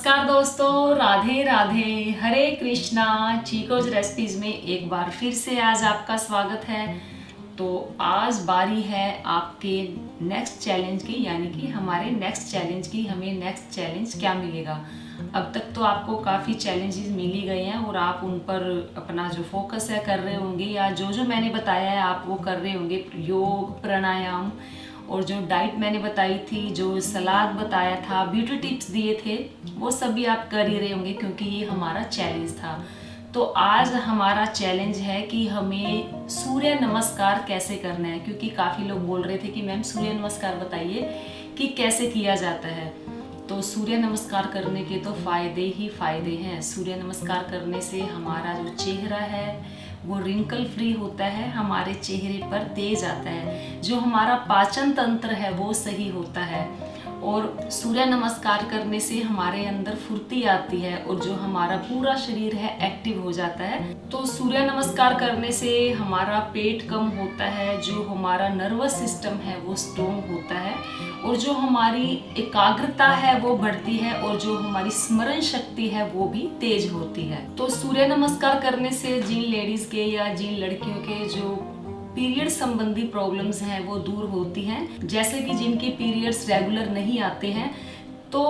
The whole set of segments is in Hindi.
नमस्कार दोस्तों, राधे राधे, हरे कृष्णा। चीकोज रेसिपीज में एक बार फिर से आज आपका स्वागत है। तो आज बारी है आपके नेक्स्ट चैलेंज की, यानी कि हमारे नेक्स्ट चैलेंज की। हमें नेक्स्ट चैलेंज क्या मिलेगा? अब तक तो आपको काफ़ी चैलेंजेस मिल ही गए हैं और आप उन पर अपना जो फोकस है कर रहे होंगे, या जो मैंने बताया है आप वो कर रहे होंगे। योग, प्राणायाम और जो डाइट मैंने बताई थी, जो सलाद बताया था, ब्यूटी टिप्स दिए थे, वो सब भी आप कर ही रहे होंगे क्योंकि ये हमारा चैलेंज था। तो आज हमारा चैलेंज है कि हमें सूर्य नमस्कार कैसे करना है, क्योंकि काफ़ी लोग बोल रहे थे कि मैम सूर्य नमस्कार बताइए कि कैसे किया जाता है। तो सूर्य नमस्कार करने के तो फ़ायदे ही फ़ायदे हैं। सूर्य नमस्कार करने से हमारा जो चेहरा है वो रिंकल फ्री होता है, हमारे चेहरे पर तेज आता है, जो हमारा पाचन तंत्र है वो सही होता है, और सूर्य नमस्कार करने से हमारे अंदर फुर्ती आती है और जो हमारा पूरा शरीर है एक्टिव हो जाता है। तो सूर्य नमस्कार करने से हमारा पेट कम होता है, जो हमारा नर्वस सिस्टम है वो स्ट्रोंग होता है, और जो हमारी एकाग्रता है वो बढ़ती है, और जो हमारी स्मरण शक्ति है वो भी तेज होती है। तो सूर्य नमस्कार करने से जिन लेडीज के या जिन लड़कियों के जो पीरियड संबंधी प्रॉब्लम्स हैं वो दूर होती हैं, जैसे कि जिनके पीरियड्स रेगुलर नहीं आते हैं, तो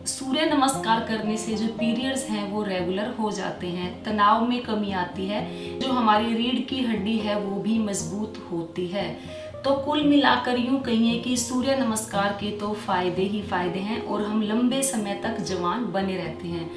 सूर्य नमस्कार करने से जो पीरियड्स हैं वो रेगुलर हो जाते हैं। तनाव में कमी आती है, जो हमारी रीढ़ की हड्डी है वो भी मजबूत होती है। तो कुल मिलाकर यूं कहिए कि सूर्य नमस्कार के तो फायदे ही फायदे हैं और हम लंबे समय तक जवान बने रहते हैं।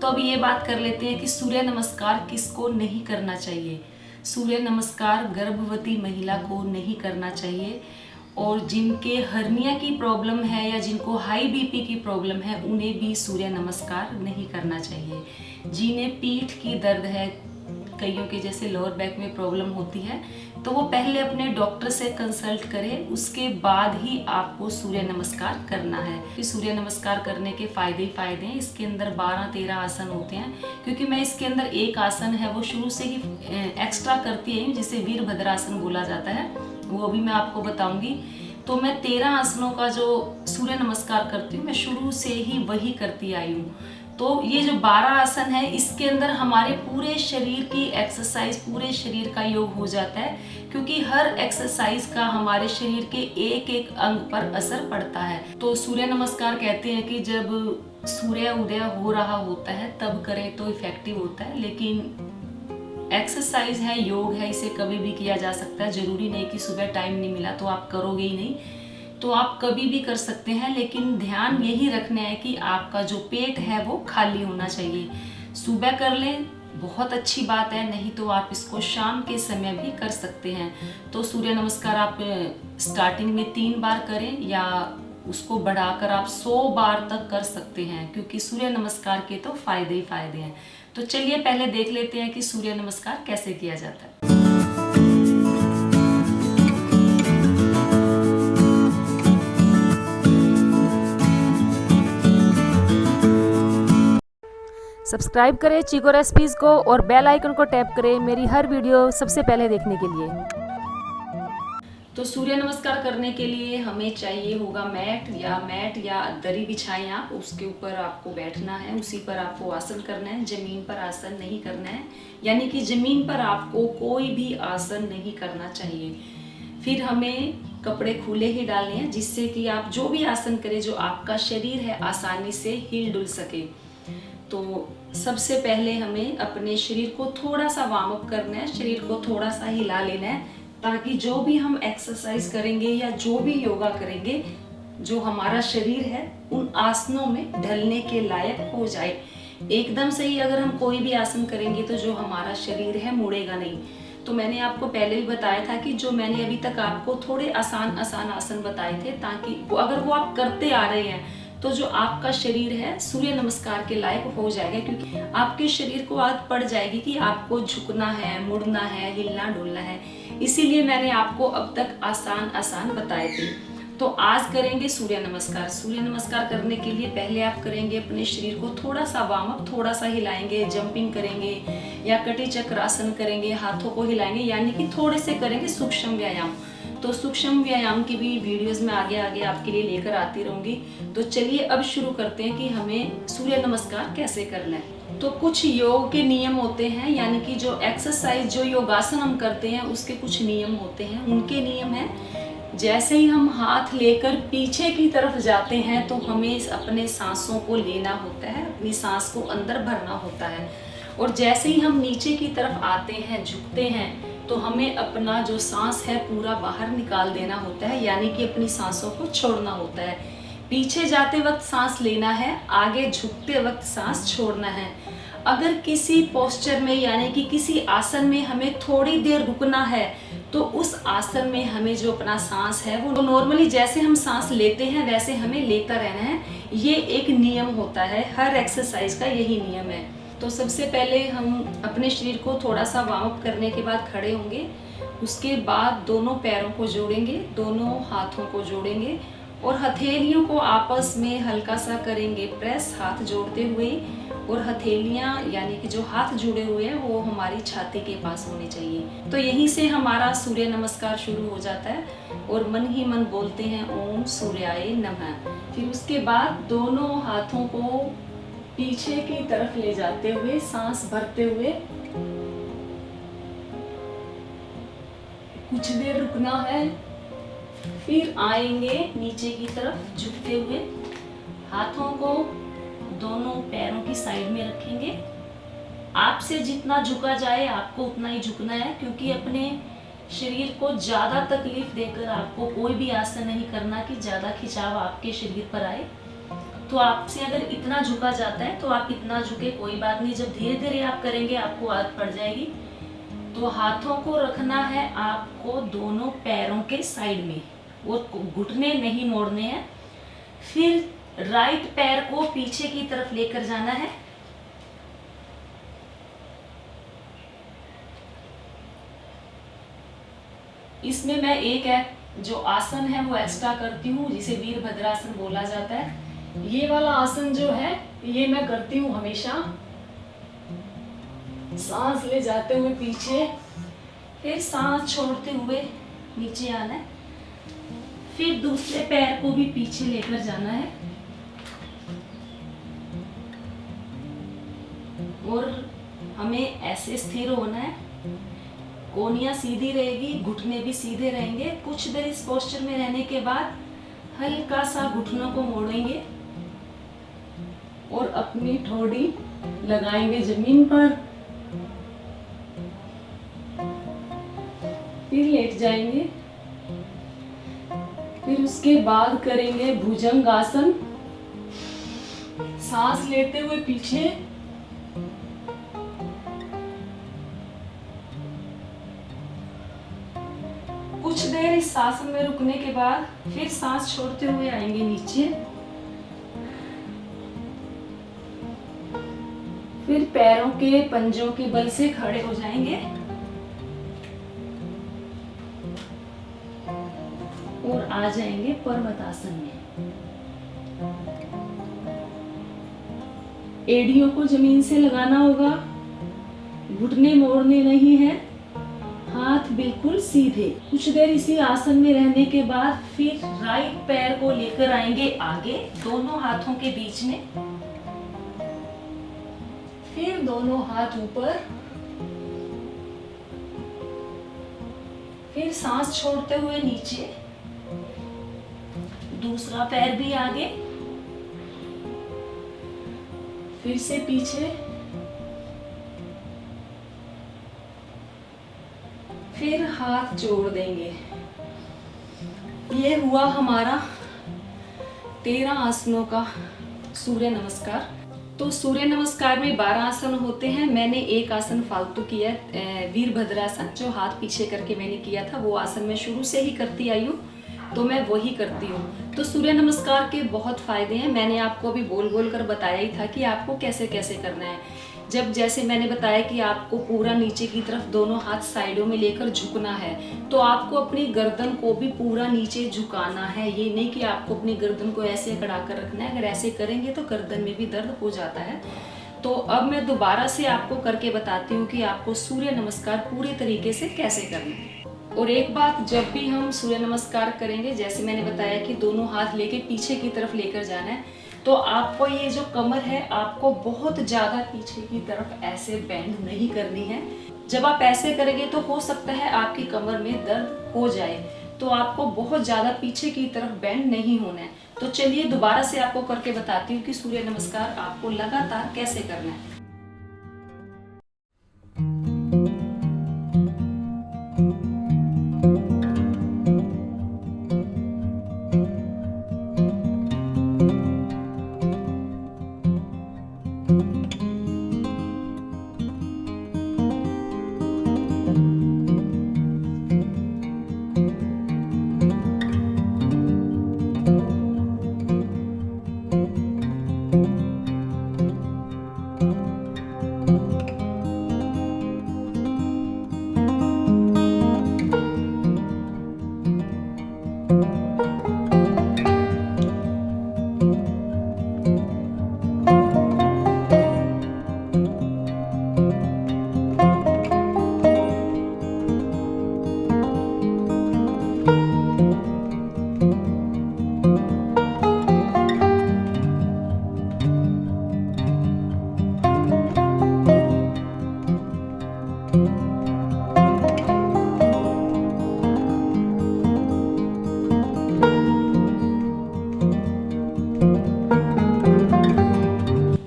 तो अब ये बात कर लेते हैं कि सूर्य नमस्कार किसको नहीं करना चाहिए। सूर्य नमस्कार गर्भवती महिला को नहीं करना चाहिए, और जिनके हर्निया की प्रॉब्लम है या जिनको हाई बीपी की प्रॉब्लम है उन्हें भी सूर्य नमस्कार नहीं करना चाहिए। जिन्हें पीठ की दर्द है, कईयों के जैसे लोअर बैक में प्रॉब्लम होती है, तो वो पहले अपने डॉक्टर से कंसल्ट करें, उसके बाद ही आपको सूर्य नमस्कार करना है। कि सूर्य नमस्कार करने के फायदे ही फायदे हैं। इसके अंदर 12-13 आसन होते हैं, क्योंकि मैं इसके अंदर एक आसन है वो शुरू से ही एक्स्ट्रा करती आई हूँ, जिसे वीरभद्रासन बोला जाता है, वो भी मैं आपको बताऊंगी। तो मैं 13 आसनों का जो सूर्य नमस्कार करती हूँ, मैं शुरू से ही वही करती आई हूँ। तो ये जो 12 आसन है, इसके अंदर हमारे पूरे शरीर की एक्सरसाइज, पूरे शरीर का योग हो जाता है, क्योंकि हर एक्सरसाइज का हमारे शरीर के एक एक अंग पर असर पड़ता है। तो सूर्य नमस्कार कहते हैं कि जब सूर्य उदय हो रहा होता है तब करें तो इफेक्टिव होता है, लेकिन एक्सरसाइज है, योग है, इसे कभी भी किया जा सकता है। जरूरी नहीं कि सुबह टाइम नहीं मिला तो आप करोगे ही नहीं, तो आप कभी भी कर सकते हैं, लेकिन ध्यान यही रखना है कि आपका जो पेट है वो खाली होना चाहिए। सुबह कर लें बहुत अच्छी बात है, नहीं तो आप इसको शाम के समय भी कर सकते हैं। तो सूर्य नमस्कार आप स्टार्टिंग में 3 बार करें, या उसको बढ़ाकर आप 100 बार तक कर सकते हैं, क्योंकि सूर्य नमस्कार के तो फायदे ही फायदे हैं। तो चलिए पहले देख लेते हैं कि सूर्य नमस्कार कैसे किया जाता है। सब्सक्राइब करें चीको रेसिपीज़ को और बेल आइकन को टैप करें मेरी हर वीडियो सबसे पहले देखने के लिए। तो सूर्य नमस्कार करने के लिए हमें चाहिए होगा मैट या दरी बिछाएं आप, उसके ऊपर आपको बैठना है, उसी पर आपको आसन करना है। जमीन पर आसन नहीं करना है, यानी कि जमीन पर आपको कोई भी आसन नहीं करना चाहिए। फिर हमें कपड़े खुले ही डालने हैं, जिससे कि आप जो भी आसन करें, जो आपका शरीर है आसानी से हिल डुल सके। तो सबसे पहले हमें अपने शरीर को थोड़ा सा वार्म अप करना है, शरीर को थोड़ा सा हिला लेना है, ताकि जो भी हम एक्सरसाइज करेंगे या जो भी योगा करेंगे, जो हमारा शरीर है उन आसनों में ढलने के लायक हो जाए। एकदम से ही अगर हम कोई भी आसन करेंगे तो जो हमारा शरीर है मुड़ेगा नहीं। तो मैंने आपको पहले भी बताया था कि जो मैंने अभी तक आपको थोड़े आसान आसन बताए थे, ताकि अगर वो आप करते आ रहे हैं तो जो आपका शरीर है सूर्य नमस्कार के लायक हो जाएगा, क्योंकि आपके शरीर को आदत पड़ जाएगी कि आपको झुकना है, मुड़ना है, हिलना डुलना है। इसीलिए मैंने आपको अब तक आसान बताए थे। तो आज करेंगे सूर्य नमस्कार। सूर्य नमस्कार करने के लिए पहले आप करेंगे अपने शरीर को थोड़ा सा वार्म अप, थोड़ा सा हिलाएंगे, जंपिंग करेंगे या कटी चक्रासन करेंगे, हाथों को हिलाएंगे, यानी कि थोड़े से करेंगे सूक्ष्म व्यायाम। तो सूक्ष्म व्यायाम की भी वीडियोस में आगे आगे आपके लिए लेकर आती रहूंगी। तो चलिए अब शुरू करते हैं कि हमें सूर्य नमस्कार कैसे करना है। तो कुछ योग के नियम होते हैं, यानी कि जो एक्सरसाइज जो योगासन हम करते हैं उसके कुछ नियम होते हैं। उनके नियम है, जैसे ही हम हाथ लेकर पीछे की तरफ जाते हैं तो हमें अपने सांसों को लेना होता है, अपनी सांस को अंदर भरना होता है। और जैसे ही हम नीचे की तरफ आते हैं, झुकते हैं, तो हमें अपना जो सांस है पूरा बाहर निकाल देना होता है, यानी कि अपनी सांसों को छोड़ना होता है। पीछे जाते वक्त सांस लेना है, आगे झुकते वक्त सांस छोड़ना है। अगर किसी पोस्चर में यानी कि किसी आसन में हमें थोड़ी देर रुकना है तो उस आसन में हमें जो अपना सांस है वो नॉर्मली जैसे हम सांस लेते हैं वैसे हमें लेता रहना है। ये एक नियम होता है, हर एक्सरसाइज का यही नियम है। तो सबसे पहले हम अपने शरीर को थोड़ा सा वार्म अप करने के बाद खड़े होंगे। उसके बाद दोनों पैरों को जोड़ेंगे, दोनों हाथों को जोड़ेंगे और हथेलियों को आपस में हल्का सा करेंगे प्रेस, हाथ जोड़ते हुए। और हथेलियां यानी कि जो हाथ जुड़े हुए हैं वो हमारी छाती के पास होने चाहिए। तो यहीं से हमारा सूर्य नमस्कार शुरू हो जाता है और मन ही मन बोलते हैं ओम सूर्याय नमः। फिर उसके बाद दोनों हाथों को पीछे की तरफ ले जाते हुए सांस भरते हुए कुछ देर रुकना है। फिर आएंगे नीचे की तरफ झुकते हुए, हाथों को दोनों पैरों की साइड में रखेंगे। आपसे जितना झुका जाए आपको उतना ही झुकना है, क्योंकि अपने शरीर को ज्यादा तकलीफ देकर आपको कोई भी आसन नहीं करना कि ज्यादा खिंचाव आपके शरीर पर आए। तो आपसे अगर इतना झुका जाता है तो आप इतना झुके, कोई बात नहीं। जब धीरे धीरे आप करेंगे आपको आदत पड़ जाएगी। तो हाथों को रखना है आपको दोनों पैरों के साइड में और घुटने नहीं मोड़ने हैं। फिर राइट पैर को पीछे की तरफ लेकर जाना है। इसमें मैं एक जो आसन है वो एक्स्ट्रा करती हूँ, जिसे वीरभद्रासन बोला जाता है। ये वाला आसन जो है ये मैं करती हूँ हमेशा। सांस ले जाते हुए पीछे, फिर सांस छोड़ते हुए नीचे आना है। फिर दूसरे पैर को भी पीछे लेकर जाना है और हमें ऐसे स्थिर होना है। कोहनियां सीधी रहेगी, घुटने भी सीधे रहेंगे। कुछ देर इस पोस्चर में रहने के बाद हल्का सा घुटनों को मोड़ेंगे और अपनी ठोड़ी लगाएंगे जमीन पर। फिर लेट जाएंगे। फिर उसके बाद करेंगे भुजंग आसन। सांस लेते हुए पीछे, कुछ देर इस आसन में रुकने के बाद फिर सांस छोड़ते हुए आएंगे नीचे। फिर पैरों के पंजों के बल से खड़े हो जाएंगे और आ जाएंगे पर्वतासन में। एड़ियों को जमीन से लगाना होगा, घुटने मोड़ने नहीं है, हाथ बिल्कुल सीधे। कुछ देर इसी आसन में रहने के बाद फिर राइट पैर को लेकर आएंगे आगे दोनों हाथों के बीच में। फिर दोनों हाथ ऊपर। फिर सांस छोड़ते हुए नीचे, दूसरा पैर भी आगे, फिर से पीछे, फिर हाथ जोड़ देंगे। ये हुआ हमारा 13 आसनों का सूर्य नमस्कार। तो सूर्य नमस्कार में 12 आसन होते हैं। मैंने एक आसन फालतू किया है, वीरभद्रासन, जो हाथ पीछे करके मैंने किया था। वो आसन मैं शुरू से ही करती आई हूँ, तो मैं वही करती हूँ। तो सूर्य नमस्कार के बहुत फायदे हैं। मैंने आपको अभी बोल बोल कर बताया ही था कि आपको कैसे कैसे करना है। जब जैसे मैंने बताया कि आपको पूरा नीचे की तरफ दोनों हाथ साइडों में लेकर झुकना है, तो आपको अपनी गर्दन को भी पूरा नीचे झुकाना है। ये नहीं कि आपको अपनी गर्दन को ऐसे कड़ा कर रखना है। अगर ऐसे करेंगे तो गर्दन में भी दर्द हो जाता है। तो अब मैं दोबारा से आपको करके बताती हूँ कि आपको सूर्य नमस्कार पूरे तरीके से कैसे करना है। और एक बात, जब भी हम सूर्य नमस्कार करेंगे, जैसे मैंने बताया कि दोनों हाथ लेके पीछे की तरफ लेकर जाना है, तो आपको ये जो कमर है आपको बहुत ज़्यादा पीछे की तरफ ऐसे बेंड नहीं करनी है। जब आप ऐसे करेंगे तो हो सकता है आपकी कमर में दर्द हो जाए, तो आपको बहुत ज़्यादा पीछे की तरफ बेंड नहीं होना है। तो चलिए दोबारा से आपको करके बताती हूँ कि सूर्य नमस्कार आपको लगातार कैसे करना है।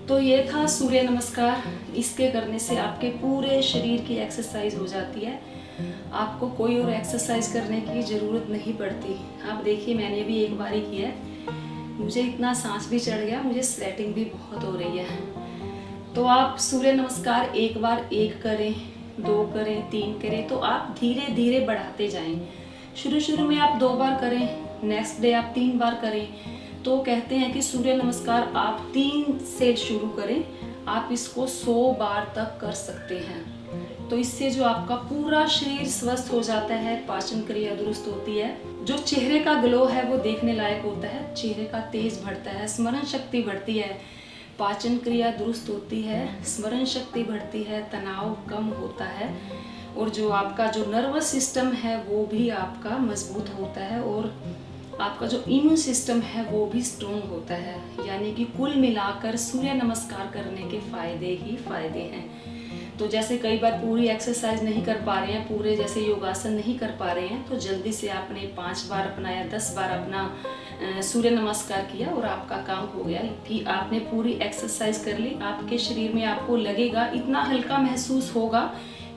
तो ये था सूर्य नमस्कार। इसके करने से आपके पूरे शरीर की एक्सरसाइज हो जाती है, आपको कोई और एक्सरसाइज करने की ज़रूरत नहीं पड़ती। आप देखिए, मैंने भी एक बार ही किया है, मुझे इतना सांस भी चढ़ गया, मुझे स्वेटिंग भी बहुत हो रही है। तो आप सूर्य नमस्कार एक बार 1 करें, 2 करें, 3 करें, तो आप धीरे धीरे बढ़ाते जाएं। शुरू में आप 2 बार करें, नेक्स्ट डे आप 3 बार करें। तो कहते हैं कि सूर्य नमस्कार आप 3 से शुरू करें, आप इसको 100 बार तक कर सकते हैं। तो इससे जो आपका पूरा शरीर स्वस्थ हो जाता है, पाचन क्रिया दुरुस्त होती है, जो चेहरे का ग्लो है वो देखने लायक होता है, चेहरे का तेज बढ़ता है, स्मरण शक्ति बढ़ती है, पाचन क्रिया दुरुस्त होती है, स्मरण शक्ति बढ़ती है, तनाव कम होता है, और जो आपका जो नर्वस सिस्टम है वो भी आपका मजबूत होता है, और आपका जो इम्यून सिस्टम है वो भी स्ट्रॉन्ग होता है। यानी कि कुल मिलाकर सूर्य नमस्कार करने के फायदे ही फायदे हैं। तो जैसे कई बार पूरी एक्सरसाइज नहीं कर पा रहे हैं, पूरे जैसे योगासन नहीं कर पा रहे हैं, तो जल्दी से आपने 5 बार अपना या 10 बार अपना सूर्य नमस्कार किया और आपका काम हो गया कि आपने पूरी एक्सरसाइज कर ली। आपके शरीर में आपको लगेगा, इतना हल्का महसूस होगा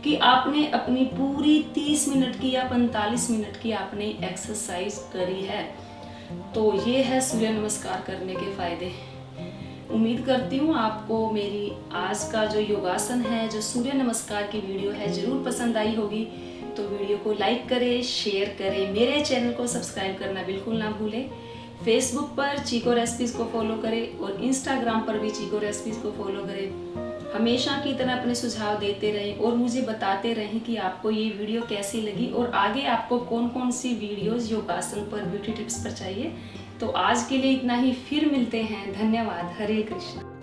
कि आपने अपनी पूरी 30 मिनट की या 45 मिनट की आपने एक्सरसाइज करी है। तो ये है सूर्य नमस्कार करने के फायदे। उम्मीद करती हूँ आपको मेरी आज का जो योगासन है, जो सूर्य नमस्कार की वीडियो है, ज़रूर पसंद आई होगी। तो वीडियो को लाइक करें, शेयर करें, मेरे चैनल को सब्सक्राइब करना बिल्कुल ना भूलें। फेसबुक पर चीको रेसिपीज़ को फॉलो करें और इंस्टाग्राम पर भी चीको रेसिपीज़ को फॉलो करें। हमेशा की तरह अपने सुझाव देते रहें और मुझे बताते रहें कि आपको ये वीडियो कैसी लगी और आगे आपको कौन कौन सी वीडियोस योगासन पर, ब्यूटी टिप्स पर चाहिए। तो आज के लिए इतना ही, फिर मिलते हैं। धन्यवाद। हरे कृष्ण।